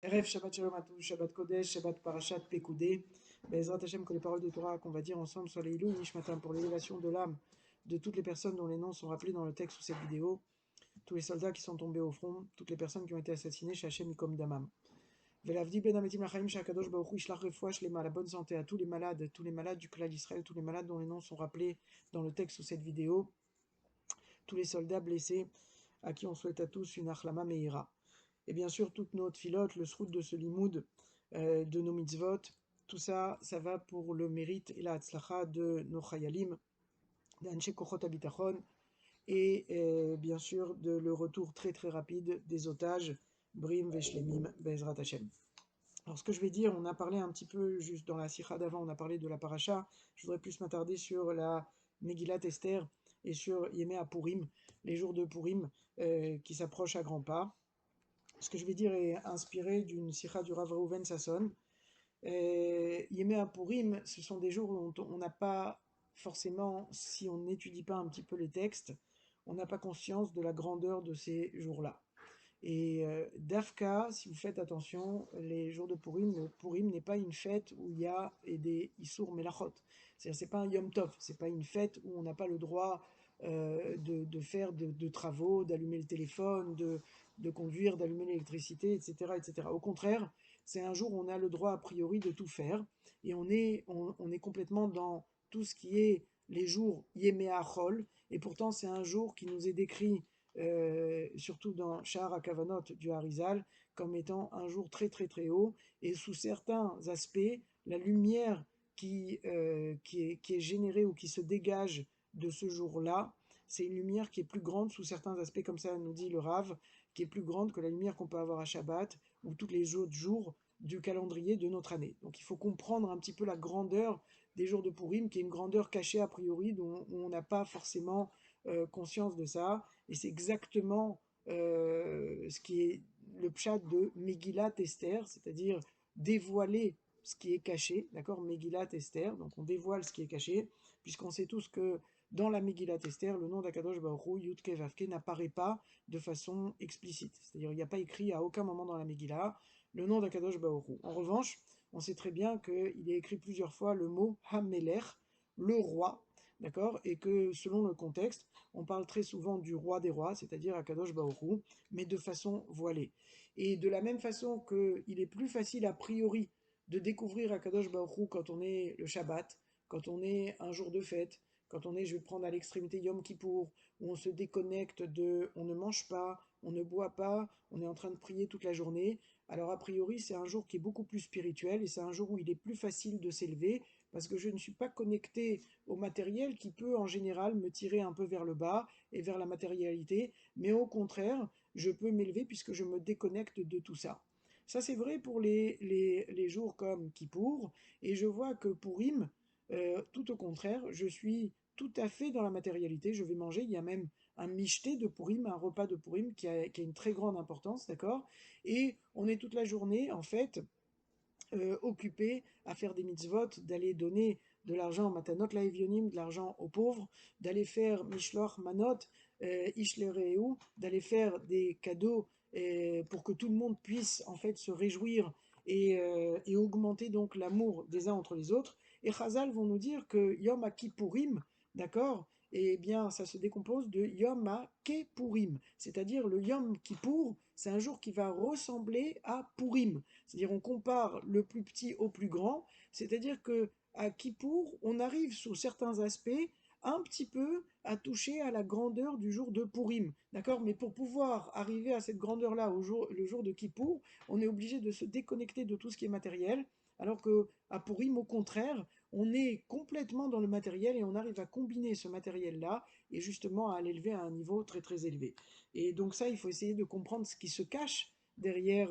Erev Shabbat Shalom à tous, Shabbat Kodesh, Shabbat Parashat Pekoudé. Bezrat Hashem, que les paroles de Torah qu'on va dire ensemble soient les Ilou Nishmatam pour l'élévation de l'âme de toutes les personnes dont les noms sont rappelés dans le texte sous cette vidéo, tous les soldats qui sont tombés au front, toutes les personnes qui ont été assassinées chez Hashem Ikom Damam. Velavdi Ben Ametim Lachaim Shakadosh Baruch Hu Ishlach Refoua Shlema, la bonne santé à tous les malades du clan d'Israël, tous les malades dont les noms sont rappelés dans le texte sous cette vidéo, tous les soldats blessés à qui on souhaite à tous une Achlama Meira. Et bien sûr, toute notre filote, le srout de ce limoud, de nos mitzvot, tout ça, ça va pour le mérite et la hatzlacha de nos chayalim, d'Anche Kochot Abitachon, et bien sûr de le retour très très rapide des otages, Brim Veshlemim Bezrat Hashem. Alors ce que je vais dire, on a parlé un petit peu, juste dans la sikha d'avant, on a parlé de la paracha, je voudrais plus m'attarder sur la Megillat Esther et sur Yemé à Purim, les jours de Purim qui s'approchent à grands pas. Ce que je vais dire est inspiré d'une sikha du Rav Reuven Sasson. Yemé à Purim, ce sont des jours où on n'a pas forcément, si on n'étudie pas un petit peu les textes, on n'a pas conscience de la grandeur de ces jours-là. Et Dafka, si vous faites attention, les jours de Purim, le Purim n'est pas une fête où il y a des Issour Melachot. C'est-à-dire, c'est pas un Yom Tov, c'est pas une fête où on n'a pas le droit de faire de travaux, d'allumer le téléphone, de conduire, d'allumer l'électricité, etc., etc. Au contraire, c'est un jour où on a le droit a priori de tout faire et on est complètement dans tout ce qui est les jours Yemé Achol, et pourtant c'est un jour qui nous est décrit surtout dans Shahar HaKavanot du Harizal, comme étant un jour très très très haut, et sous certains aspects, la lumière qui est générée ou qui se dégage de ce jour-là, c'est une lumière qui est plus grande sous certains aspects, comme ça nous dit le Rav, qui est plus grande que la lumière qu'on peut avoir à Shabbat ou tous les autres jours du calendrier de notre année. Donc il faut comprendre un petit peu la grandeur des jours de Purim, qui est une grandeur cachée a priori, dont on n'a pas forcément conscience de ça, et c'est exactement ce qui est le pshat de Megillat Esther, c'est-à-dire dévoiler ce qui est caché, d'accord, Megillat Esther, donc on dévoile ce qui est caché, puisqu'on sait tous que dans la Megillat Esther, le nom d'Akadosh Baruch Hu, Yud Kei Vav Kei, n'apparaît pas de façon explicite, c'est-à-dire il n'y a pas écrit à aucun moment dans la Megillah le nom d'Akadosh Baruch Hu. En revanche, on sait très bien qu'il est écrit plusieurs fois le mot Hamelech, le roi, d'accord, et que selon le contexte, on parle très souvent du roi des rois, c'est-à-dire Akadosh Baruch Hu, mais de façon voilée. Et de la même façon qu'il est plus facile a priori de découvrir Akadosh Baruch Hu quand on est le Shabbat, quand on est un jour de fête, quand on est, je vais prendre à l'extrémité Yom Kippour, où on se déconnecte on ne mange pas, on ne boit pas, on est en train de prier toute la journée. Alors a priori, c'est un jour qui est beaucoup plus spirituel et c'est un jour où il est plus facile de s'élever parce que je ne suis pas connecté au matériel qui peut en général me tirer un peu vers le bas et vers la matérialité, mais au contraire, je peux m'élever puisque je me déconnecte de tout ça. Ça, c'est vrai pour les jours comme Kippour, et je vois que pour Im, tout au contraire, je suis tout à fait dans la matérialité. Je vais manger, il y a même un michté de Purim, un repas de Purim qui a une très grande importance, d'accord. Et on est toute la journée, en fait, occupé à faire des mitzvot, d'aller donner de l'argent, matanot laevionim, de l'argent aux pauvres, d'aller faire mishloch manot, ishlereu, d'aller faire des cadeaux pour que tout le monde puisse en fait se réjouir et augmenter donc l'amour des uns entre les autres. Et Chazal vont nous dire que Yom Kippourim, d'accord, eh bien, ça se décompose de Yom Kepourim, c'est-à-dire le Yom Kippour, c'est un jour qui va ressembler à Purim. C'est-à-dire on compare le plus petit au plus grand, c'est-à-dire que à Kippour, on arrive sous certains aspects un petit peu à toucher à la grandeur du jour de Purim, d'accord? Mais pour pouvoir arriver à cette grandeur-là le jour de Kippour, on est obligé de se déconnecter de tout ce qui est matériel, alors que à Purim, au contraire, on est complètement dans le matériel et on arrive à combiner ce matériel-là et justement à l'élever à un niveau très très élevé. Et donc ça, il faut essayer de comprendre ce qui se cache derrière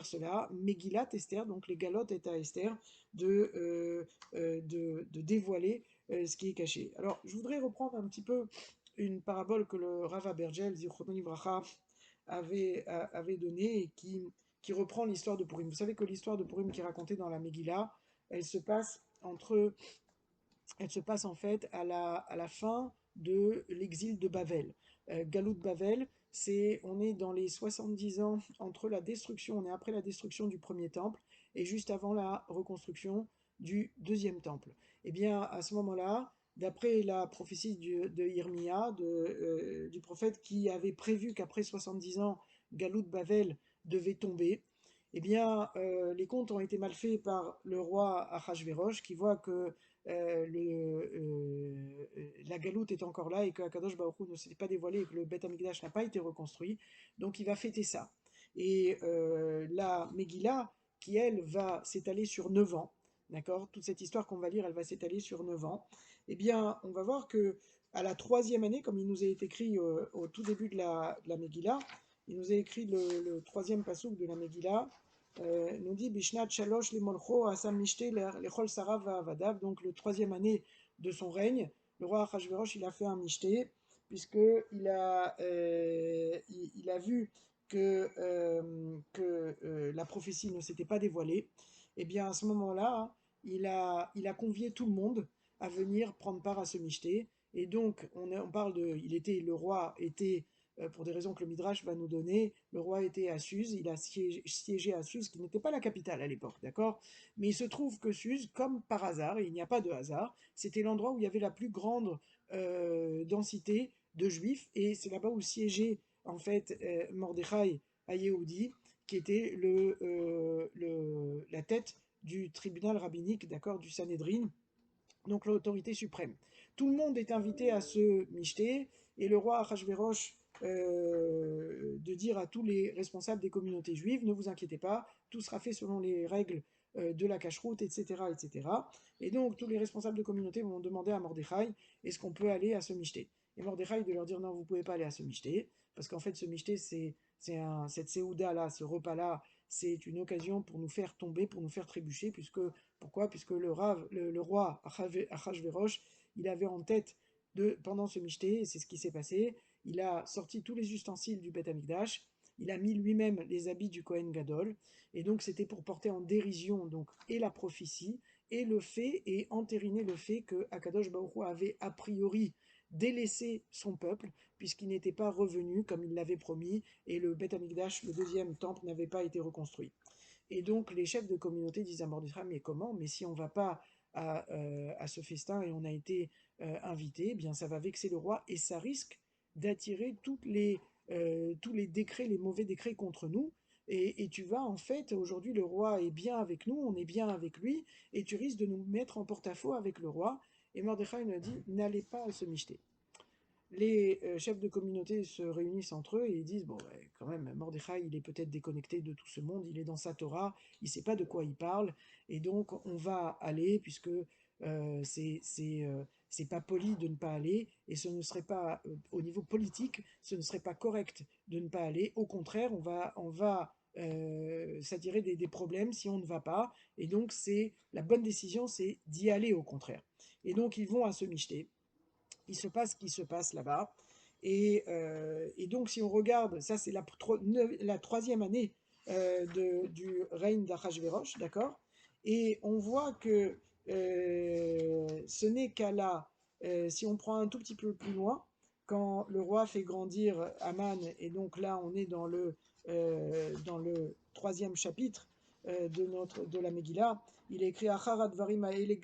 cela. Megillat Esther, donc les galotes est à Esther, de dévoiler ce qui est caché. Alors, je voudrais reprendre un petit peu une parabole que le Rav Abergel, Zichrono Livracha, avait donnée et qui reprend l'histoire de Purim. Vous savez que l'histoire de Purim qui est racontée dans la Megillah, elle se passe elle se passe en fait à la fin de l'exil de Bavel. Galout Bavel, on est dans les 70 ans entre la destruction, on est après la destruction du premier temple et juste avant la reconstruction du deuxième temple. Et bien, à ce moment-là, d'après la prophétie de Irmia, du prophète qui avait prévu qu'après 70 ans, Galout Bavel devait tomber, eh bien, les comptes ont été mal faits par le roi Achashverosh qui voit que la galoute est encore là et que Akadosh Baruch Hu ne s'est pas dévoilé et que le Beth Amikdash n'a pas été reconstruit. Donc il va fêter ça. Et la Megillah, qui elle va s'étaler sur 9 ans, d'accord. Toute cette histoire qu'on va lire, elle va s'étaler sur 9 ans. Eh bien, on va voir que à la troisième année, comme il nous est écrit au tout début de la Megillah, il nous a écrit le troisième passouk de la Megillah, nous dit Bishnat Shalosh Limolcho Asam Mishte Lechol Sarav Vadav, donc le troisième année de son règne, le roi Achashverosh il a fait un Mishte, puisqu'il il a vu que la prophétie ne s'était pas dévoilée. Et bien à ce moment-là, il a convié tout le monde à venir prendre part à ce Mishte. Et donc, on parle de. Le roi était pour des raisons que le Midrash va nous donner, le roi était à Suse, il a siégé à Suse, qui n'était pas la capitale à l'époque, d'accord. Mais il se trouve que Suse, comme par hasard, et il n'y a pas de hasard, c'était l'endroit où il y avait la plus grande densité de juifs, et c'est là-bas où siégeait en fait Mordechai Yehoudi, qui était la tête du tribunal rabbinique, d'accord, du Sanhédrin, donc l'autorité suprême. Tout le monde est invité à se micheter, et le roi Achashverosh de dire à tous les responsables des communautés juives, ne vous inquiétez pas, tout sera fait selon les règles de la cacheroute, etc., etc. Et donc tous les responsables de communauté vont demander à Mordechai, est-ce qu'on peut aller à ce micheté? Et Mordechai de leur dire, non, vous ne pouvez pas aller à ce micheté, parce qu'en fait ce micheté, cette séouda-là, ce repas-là, c'est une occasion pour nous faire tomber, pour nous faire trébucher, pourquoi? Puisque le roi Achashverosh, il avait en tête, pendant ce micheté, et c'est ce qui s'est passé, il a sorti tous les ustensiles du Beth Amikdash, il a mis lui-même les habits du Kohen Gadol, et donc c'était pour porter en dérision donc, et la prophétie, et le fait, et entériner le fait que Akadosh Baruch Hu avait a priori délaissé son peuple, puisqu'il n'était pas revenu comme il l'avait promis, et le Beth Amikdash, le deuxième temple, n'avait pas été reconstruit. Et donc les chefs de communauté disent à Mordechai, mais comment? Mais si on ne va pas à ce festin et on a été invité, eh bien ça va vexer le roi et ça risque d'attirer tous les décrets, les mauvais décrets contre nous. Et tu vas en fait, aujourd'hui le roi est bien avec nous, on est bien avec lui, et tu risques de nous mettre en porte-à-faux avec le roi. Et Mordechai nous dit, n'allez pas à se micheter. Les chefs de communauté se réunissent entre eux et ils disent, bon, ouais, quand même, Mordechai, il est peut-être déconnecté de tout ce monde, il est dans sa Torah, il ne sait pas de quoi il parle, et donc on va aller, puisque c'est pas poli de ne pas aller, et ce ne serait pas, au niveau politique, ce ne serait pas correct de ne pas aller, au contraire, on va s'attirer des problèmes si on ne va pas, et donc la bonne décision, c'est d'y aller au contraire. Et donc ils vont à se micheter, il se passe ce qui se passe là-bas. Et donc, si on regarde, ça c'est la troisième année du règne d'Achashverosh, d'accord. Et on voit que ce n'est qu'à si on prend un tout petit peu plus loin, quand le roi fait grandir Aman, et donc là on est dans le troisième chapitre de la Megillah, il est écrit Acharat Varim Aele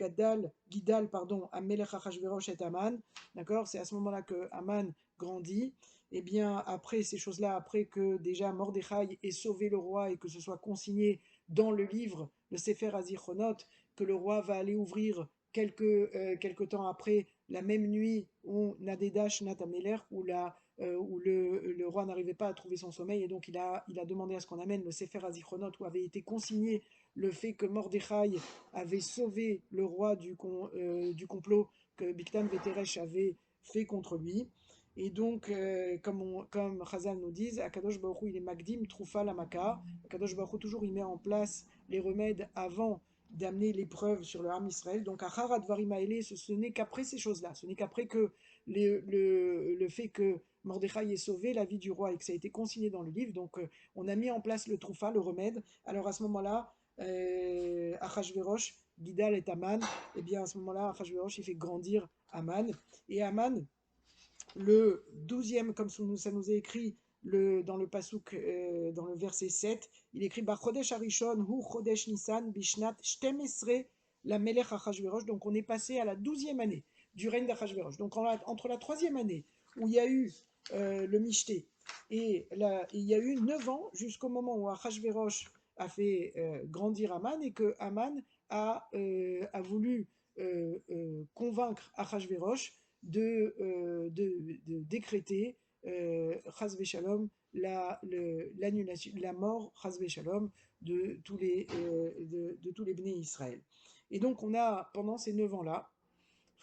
Gidal, pardon, Amelech Achashverosh et Aman. D'accord. C'est à ce moment-là que Aman grandit. Et eh bien, après ces choses-là, après que déjà Mordechai ait sauvé le roi et que ce soit consigné dans le livre, le Sefer Azichronot, que le roi va aller ouvrir quelques temps après, la même nuit où Nadedash Natameler, où le roi n'arrivait pas à trouver son sommeil, et donc il a demandé à ce qu'on amène le Sefer Azichronot où avait été consigné le fait que Mordechai avait sauvé le roi du complot que Biktam Veteresh avait fait contre lui. Et donc, comme Chazal nous dit, Akadosh Baruch Hu, il est Magdim, Troufa, Lamaka. Akadosh Baruch Hu, toujours, il met en place les remèdes avant d'amener l'épreuve sur le Ham Israël. Donc, Acharat Varimaele, ce n'est qu'après ces choses-là. Ce n'est qu'après que le fait que Mordechai ait sauvé la vie du roi et que ça a été consigné dans le livre. Donc, on a mis en place le Troufa, le remède. Alors, à ce moment-là, Achashverosh, Gidal et Aman, et bien à ce moment-là, Achashverosh, il fait grandir Aman. Et Aman, le 12e, comme ça nous est écrit dans le pasuk, dans le verset 7, il écrit Chodesh Arishon hu Chodesh Nissan bishnat shtemesre la melech Achashverosh. Donc on est passé à la 12e année du règne d'Achashverosh. Donc entre la 3e année où il y a eu le Mishté et il y a eu 9 ans jusqu'au moment où Achashverosh a fait grandir Aman et que Aman a voulu convaincre Achashverosh de décréter Chas Shalom l'annulation, la mort Chas Shalom de tous les Bnei Israël. Et donc on a pendant ces 9 ans-là,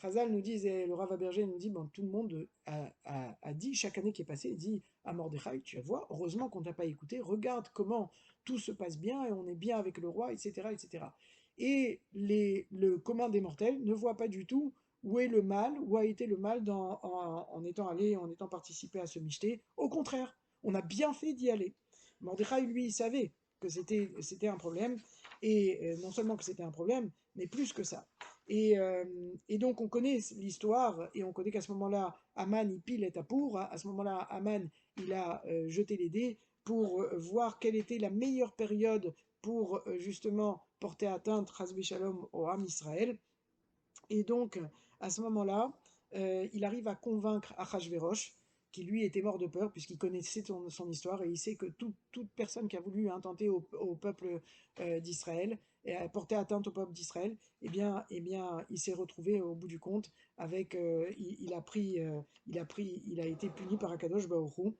Chazal nous dit, et le Rav Aberger nous dit, bon, tout le monde a dit, chaque année qui est passée, il dit à Mordechai, tu vas voir, heureusement qu'on ne t'a pas écouté, regarde comment tout se passe bien et on est bien avec le roi, etc. etc. Et le commun des mortels ne voit pas du tout où est le mal, où a été le mal en étant allé, en étant participé à ce michté. Au contraire, on a bien fait d'y aller. Mordechai, lui, il savait que c'était un problème, et non seulement que c'était un problème, mais plus que ça. Et donc on connaît l'histoire, et on connaît qu'à ce moment-là, Aman, il pile et tapour. À ce moment-là, Aman, il a jeté les dés pour voir quelle était la meilleure période pour justement porter atteinte, Chasvé Shalom, au Ham Israël. Et donc, à ce moment-là, il arrive à convaincre Achashverosh, qui lui était mort de peur, puisqu'il connaissait son histoire, et il sait que toute personne qui a voulu intenter au peuple d'Israël, et a porté atteinte au peuple d'Israël, eh bien, il s'est retrouvé au bout du compte avec, il a été puni par Akadosh Baruch Hu.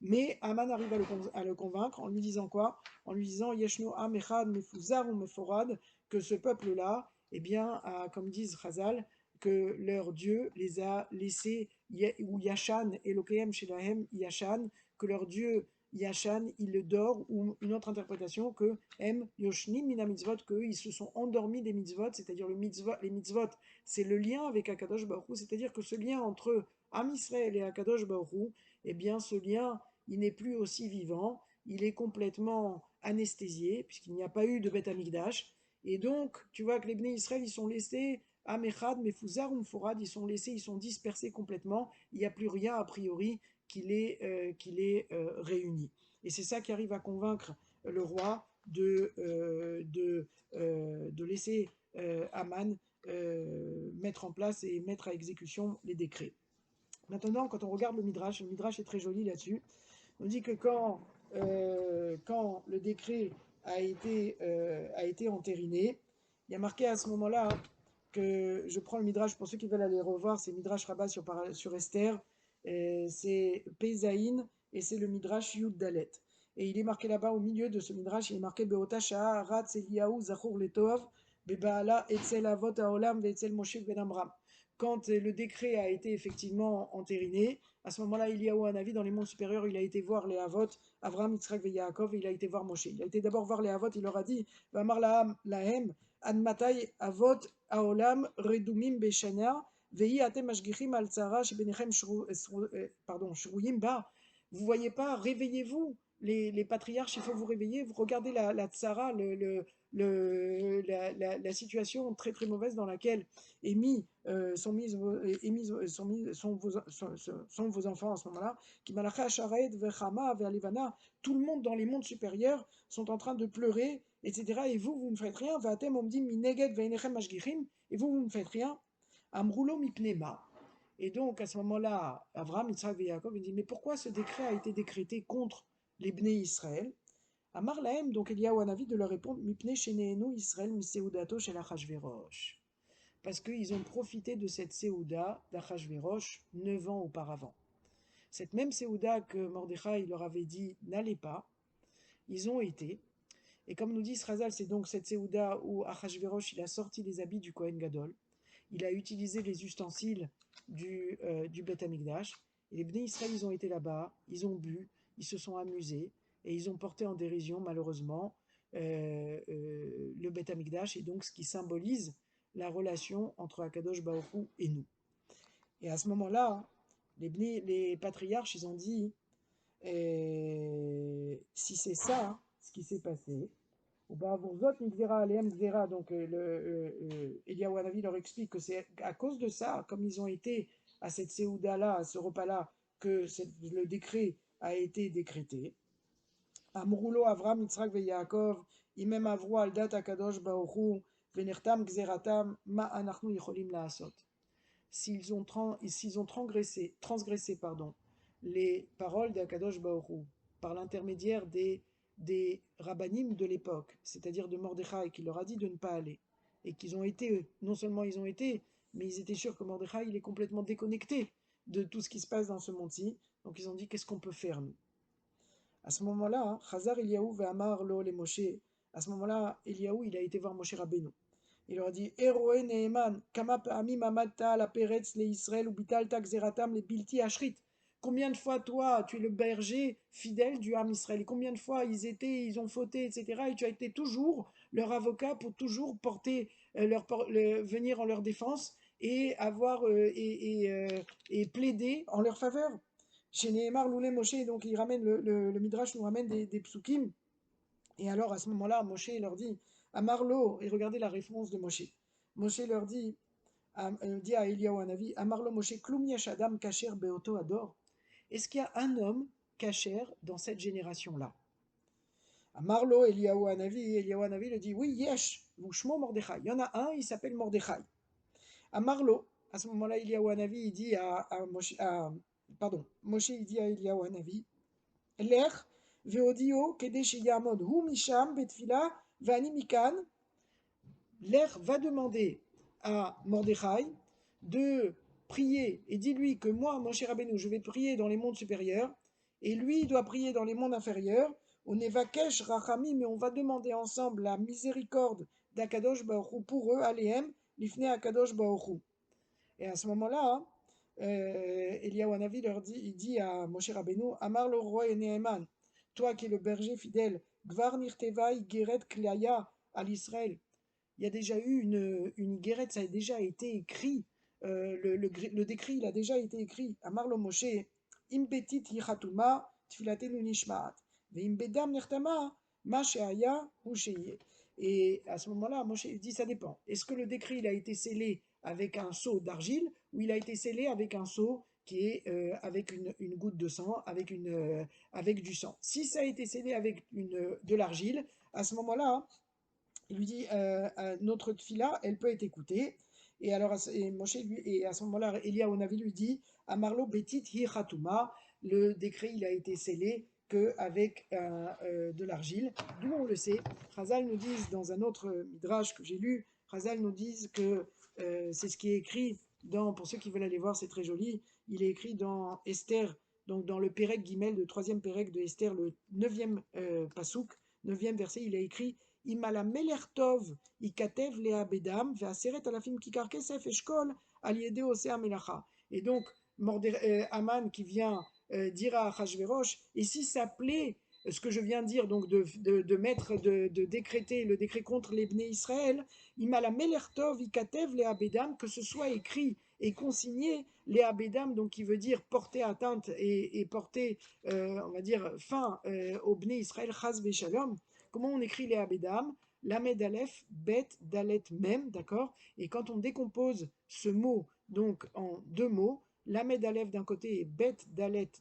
Mais Aman arrive à le convaincre en lui disant quoi? En lui disant Yeshno Am Echad Mefuzar ou Meforad, que ce peuple-là, eh bien, comme disent Chazal, que leur Dieu les a laissés, ou Yashan, Elokehem Shelahem Yashan, que leur Dieu Yashan, il dort, ou une autre interprétation, que Em Yoshnim Mina Mitzvot, qu'eux, ils se sont endormis des mitzvot, c'est-à-dire les mitzvot, c'est le lien avec Akadosh Baruch Hu, c'est-à-dire que ce lien entre Am Israël et Akadosh Baruch Hu, eh bien, ce lien, il n'est plus aussi vivant, il est complètement anesthésié, puisqu'il n'y a pas eu de Beth Amikdash, et donc, tu vois que les Bnei Israël, ils sont laissés, Amechad, Mefuzar, Umforad, ils sont dispersés complètement, il n'y a plus rien a priori qui les réunit. Et c'est ça qui arrive à convaincre le roi de laisser Aman mettre en place et mettre à exécution les décrets. Maintenant, quand on regarde le Midrash est très joli là-dessus. On dit que quand le décret a été entériné, il y a marqué à ce moment-là que je prends le Midrash pour ceux qui veulent aller revoir, c'est Midrash Rabbah sur Esther, c'est Pezaïn et c'est le Midrash Yud Dalet. Et il est marqué là-bas au milieu de ce Midrash, il est marqué Beota Sha'a Ratz Eliyahu Zachor Letov Bebaala Etzel Avot Haolam Ve'etzel Moshe Ben Amram. Quand le décret a été effectivement entériné, à ce moment-là, il y a eu un avis dans les mondes supérieurs, il a été voir les Havot, Avraham, Yitzhak et Yaakov, il a été voir Moshe. Il a été d'abord voir les Havot, il leur a dit Vamar lahem, Admatai Avot, Aolam, Redumim, Beshana, Vei atem mashgichim al tzara, Shebenechem, Shruyim, ba. Vous voyez pas, réveillez-vous, les patriarches, il faut vous réveiller, vous regardez la tzara, la situation très très mauvaise dans laquelle sont vos enfants à ce moment-là. Tout le monde dans les mondes supérieurs sont en train de pleurer, etc. Et vous, vous ne faites rien. Et vous, vous ne faites rien. Amroulo mipnema. Et donc, à ce moment-là, Avraham, Yitzhak et Yaakov, il dit, mais pourquoi ce décret a été décrété contre les Bnei Israël? Amar lahem, donc il y a un avis de leur répondre, mipne sheneenu Israël miseudato shel Achashverosh. Parce qu'ils ont profité de cette Séouda d'Achashverosh 9 ans auparavant. Cette même Séouda que Mordechai leur avait dit n'allez pas, ils ont été. Et comme nous dit Srazal, c'est donc cette Séouda où Achashverosh il a sorti les habits du Kohen Gadol, il a utilisé les ustensiles du Beth Amikdash, et les Bnei Israël ils ont été là-bas, ils ont bu, ils se sont amusés, et ils ont porté en dérision malheureusement le Beth Amikdash, et donc ce qui symbolise la relation entre Akadosh Baruch Hu et nous. Et à ce moment-là, les patriarches, ils ont dit, si c'est ça, ce qui s'est passé, donc Eliyahu Hanavi leur explique que c'est à cause de ça, comme ils ont été à cette séouda-là, à ce repas-là, que le décret a été décrété. Amroulo Avram, Yitzhak ve Yaakov, imem avru al dat akadosh baruchu, venertam gzeratam, ma anachnu yicholim laasot. S'ils ont transgressé les paroles d'Akadosh Baruch par l'intermédiaire des rabbanim de l'époque, c'est-à-dire de Mordechai, qui leur a dit de ne pas aller, et qu'ils ont été, non seulement ils ont été, mais ils étaient sûrs que Mordechai il est complètement déconnecté de tout ce qui se passe dans ce monde-ci, donc ils ont dit qu'est-ce qu'on peut faire nous. À ce moment-là, Chazar Eliyahu ve'amar lo le Moshe, à ce moment-là, Eliyahu il a été voir Moshe Rabbeinu. Il leur a dit Eroe Neeman, Kama Pa'amim Amadta la Peretz le Israël ou Bitalta Xeratam le Bilti Ashrit. Combien de fois, toi, tu es le berger fidèle du Ham Israël? Et combien de fois ils ont fauté, etc. Et tu as été toujours leur avocat pour toujours porter, venir en leur défense et et plaider en leur faveur. Chez Nehemar Loulé Moshe, donc il ramène le Midrash nous ramène des psukim. Et alors à ce moment-là, Moshe leur dit à Marlo, et regardez la référence de Moshe. Moshe leur dit à Eliyahu Hanavi, à Marlo Moshe, Klum yesh adam kasher beoto ador. Est-ce qu'il y a un homme kasher dans cette génération-là? À Marlo, Eliyahu Hanavi le dit, oui, yesh, Shmo Mordechai. Il y en a un, il s'appelle Mordechai. À Marlo, à ce moment-là, Eliyahu Hanavi, il dit Moshe, il dit à Eliyahu Hanavi, Lech veodio kedesh yamod hu misham betfila vani mikan. Lech va demander à Mordechai de prier et dis-lui que moi, mon cher Rabbeinu, je vais prier dans les mondes supérieurs et lui il doit prier dans les mondes inférieurs. On évakesh rachamim, mais on va demander ensemble la miséricorde d'Akadosh Baruch Hu pour eux, Alehem, l'ifne Akadosh Baruch Hu. Et à ce moment-là, Eliyahu Hanavi leur dit, il dit à Moshe Rabbeinu, Amar le roi Neheman, toi qui es le berger fidèle, Gvar nirtevai geret kliaya à l'Israël. Il y a déjà eu une guérette, ça a déjà été écrit, le décret il a déjà été écrit. Amar lo Moshe, imbetit yichatuma tfilatenu nishmaat, veimbedam nirtama ma sheaya hu sheye. Et à ce moment-là, Moshe dit ça dépend. Est-ce que le décret il a été scellé avec un seau d'argile ou il a été scellé avec un seau qui est avec une goutte de sang, avec du sang? Si ça a été scellé avec de l'argile, à ce moment-là, il lui dit notre tfila, elle peut être écoutée. Et alors, et à ce moment-là, Eliyahu Hanavi lui dit Amarlo betit hi khatuma, le décret il a été scellé qu'avec de l'argile. D'où on le sait, Chazal nous disent dans un autre midrash que j'ai lu, Chazal nous disent que c'est ce qui est écrit dans, pour ceux qui veulent aller voir, c'est très joli, il est écrit dans Esther, donc dans le Pérec Gimel, le troisième Pérec de Esther, le 9e pasouk, 9e verset, il est écrit Imala Melertov, Ikatev Lea Bedam, Veaseret Alafim Kikar Kesef Eshkol, Aliede Osea Melacha. Et donc, Aman qui vient dire à Achashverosh, et si ça plaît, ce que je viens de dire, donc de décréter le décret contre les Bnei Israël, Imala Melertov, Ikatev Lea Bedam, que ce soit écrit et consigné, Lea Bedam, donc qui veut dire porter atteinte et porter, on va dire, fin au Bnei Israël, Chaz Veshalom. Comment on écrit les Abedam? Lamed Aleph, Bet, Dalet, Mem, d'accord? Et quand on décompose ce mot donc en deux mots, Lamed Aleph d'un côté et Bet, Dalet,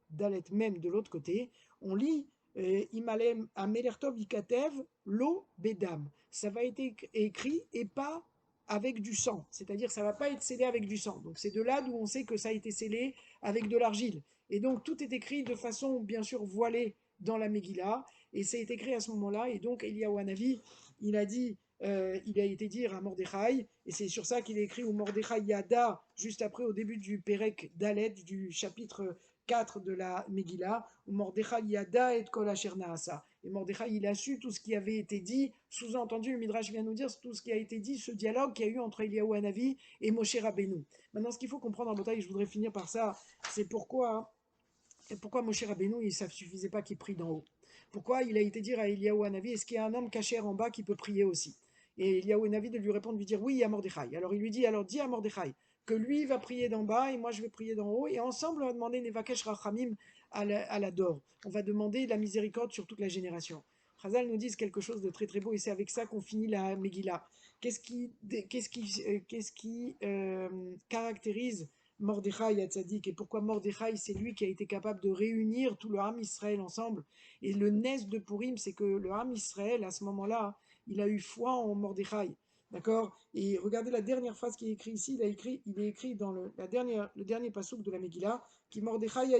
Dalet, Mem de l'autre côté, on lit Imalem Amelertov Ikatev, Lo, Bedam. Ça va être écrit et pas avec du sang, c'est-à-dire ça ne va pas être scellé avec du sang. Donc c'est de là d'où on sait que ça a été scellé avec de l'argile. Et donc tout est écrit de façon bien sûr voilée dans la Megillah, et c'est écrit à ce moment-là, et donc Eliyahu Hanavi, il a dit, il a été dire à Mordechai, et c'est sur ça qu'il est écrit au Mordechai Yada, juste après au début du Perek Dalet, du chapitre 4 de la Megillah, où Mordechai Yada et Kol Asher Naasa. Et Mordechai, il a su tout ce qui avait été dit, sous-entendu, le Midrash vient nous dire tout ce qui a été dit, ce dialogue qu'il y a eu entre Eliyahu Hanavi et Moshe Rabbeinu. Maintenant, ce qu'il faut comprendre en bataille, je voudrais finir par ça, c'est pourquoi Moshe Rabbeinu, ça ne suffisait pas qu'il prie d'en haut. Pourquoi il a été dire à Eliyahu Hanavi, est-ce qu'il y a un homme caché en bas qui peut prier aussi? Et Eliyahu Hanavi de lui répondre, de lui dire, oui, il y a Mordechai. Alors il lui dit, alors dis à Mordechai que lui va prier d'en bas et moi je vais prier d'en haut. Et ensemble, on va demander Nevakesh Rachamim à la Dor. On va demander la miséricorde sur toute la génération. Chazal nous dit quelque chose de très très beau et c'est avec ça qu'on finit la Megillah. Qu'est-ce qui caractérise Mordechai à Tzadik, et pourquoi Mordechai, c'est lui qui a été capable de réunir tout le Ham Israël ensemble. Et le Nes de Purim, c'est que le Ham Israël, à ce moment-là, il a eu foi en Mordechai. D'accord. Et regardez la dernière phrase qui est écrite ici. Il est écrit dans le dernier passouk de la Megillah, qui Mordechai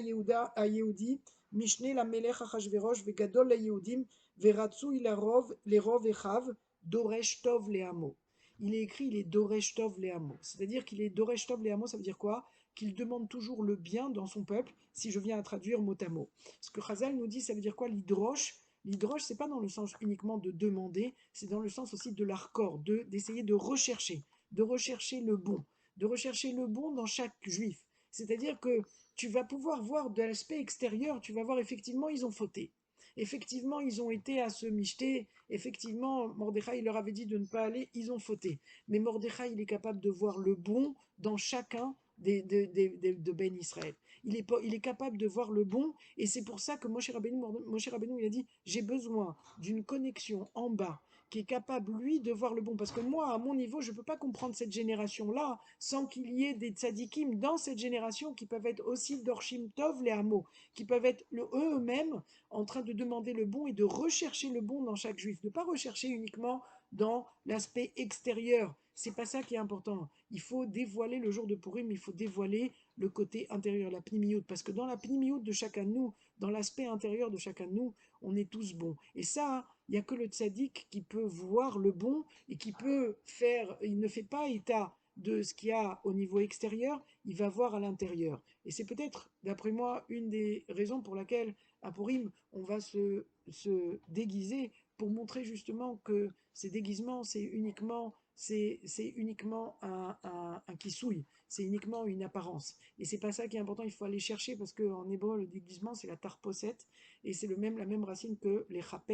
a Yehudi, Mishne la Melech Achashverosh, Vegadol la Yehudim, Veratsu ilarov, lerov echav, Doresh Tov leamo. Il est écrit, il est Doresh Tov leamo. C'est-à-dire qu'il est Doresh Tov leamo, ça veut dire quoi? Qu'il demande toujours le bien dans son peuple, si je viens à traduire mot à mot. Ce que Chazal nous dit, ça veut dire quoi? L'hydroche. L'hydroche, c'est pas dans le sens uniquement de demander, c'est dans le sens aussi de l'arcor, d'essayer de rechercher le bon dans chaque juif. C'est-à-dire que tu vas pouvoir voir de l'aspect extérieur, tu vas voir effectivement ils ont fauté. Effectivement, ils ont été à se micheter. Effectivement, Mordechai leur avait dit de ne pas aller, ils ont fauté. Mais Mordechai, il est capable de voir le bon dans chacun de Ben Israël. Il est capable de voir le bon, et c'est pour ça que Moshe Rabbeinu il a dit, j'ai besoin d'une connexion en bas qui est capable, lui, de voir le bon. Parce que moi, à mon niveau, je ne peux pas comprendre cette génération-là sans qu'il y ait des tzadikim dans cette génération qui peuvent être aussi Dorshim Tov, les hameaux, qui peuvent être eux-mêmes en train de demander le bon et de rechercher le bon dans chaque juif. Ne pas rechercher uniquement dans l'aspect extérieur. C'est pas ça qui est important. Il faut dévoiler le jour de Purim, il faut dévoiler le côté intérieur, la pnimiout. Parce que dans la pnimiout de chacun de nous, dans l'aspect intérieur de chacun de nous, on est tous bons. Et ça, il n'y a que le tzaddik qui peut voir le bon et qui peut faire, il ne fait pas état de ce qu'il y a au niveau extérieur, il va voir à l'intérieur. Et c'est peut-être, d'après moi, une des raisons pour laquelle à Purim, on va se déguiser pour montrer justement que ces déguisements, c'est uniquement un kissouille, c'est uniquement une apparence. Et c'est pas ça qui est important, il faut aller chercher parce qu'en hébreu, le déguisement, c'est la tarposet et c'est la même racine que les chapes.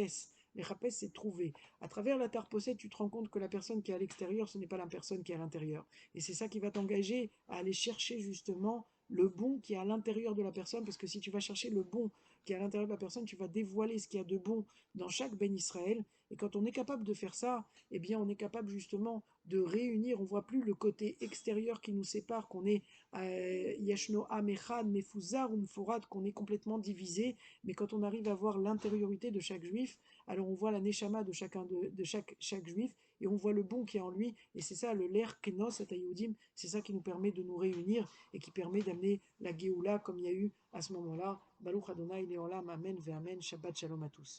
Les chapes, c'est trouver. À travers la tarposet, tu te rends compte que la personne qui est à l'extérieur, ce n'est pas la personne qui est à l'intérieur. Et c'est ça qui va t'engager à aller chercher justement le bon qui est à l'intérieur de la personne, parce que si tu vas chercher le bon qui est à l'intérieur de la personne, tu vas dévoiler ce qu'il y a de bon dans chaque Ben Israël. Et quand on est capable de faire ça, eh bien, on est capable justement de réunir. On voit plus le côté extérieur qui nous sépare, qu'on est Yashno Amechad, Mefuzar ou Mforad, qu'on est complètement divisé. Mais quand on arrive à voir l'intériorité de chaque juif, alors on voit la neshama de chaque juif et on voit le bon qui est en lui. Et c'est ça, le l'air kenos et ayudim, c'est ça qui nous permet de nous réunir et qui permet d'amener la Géoula comme il y a eu à ce moment-là. Baruch Adonai Leolam, Amen ve Amen. Shabbat Shalom à tous.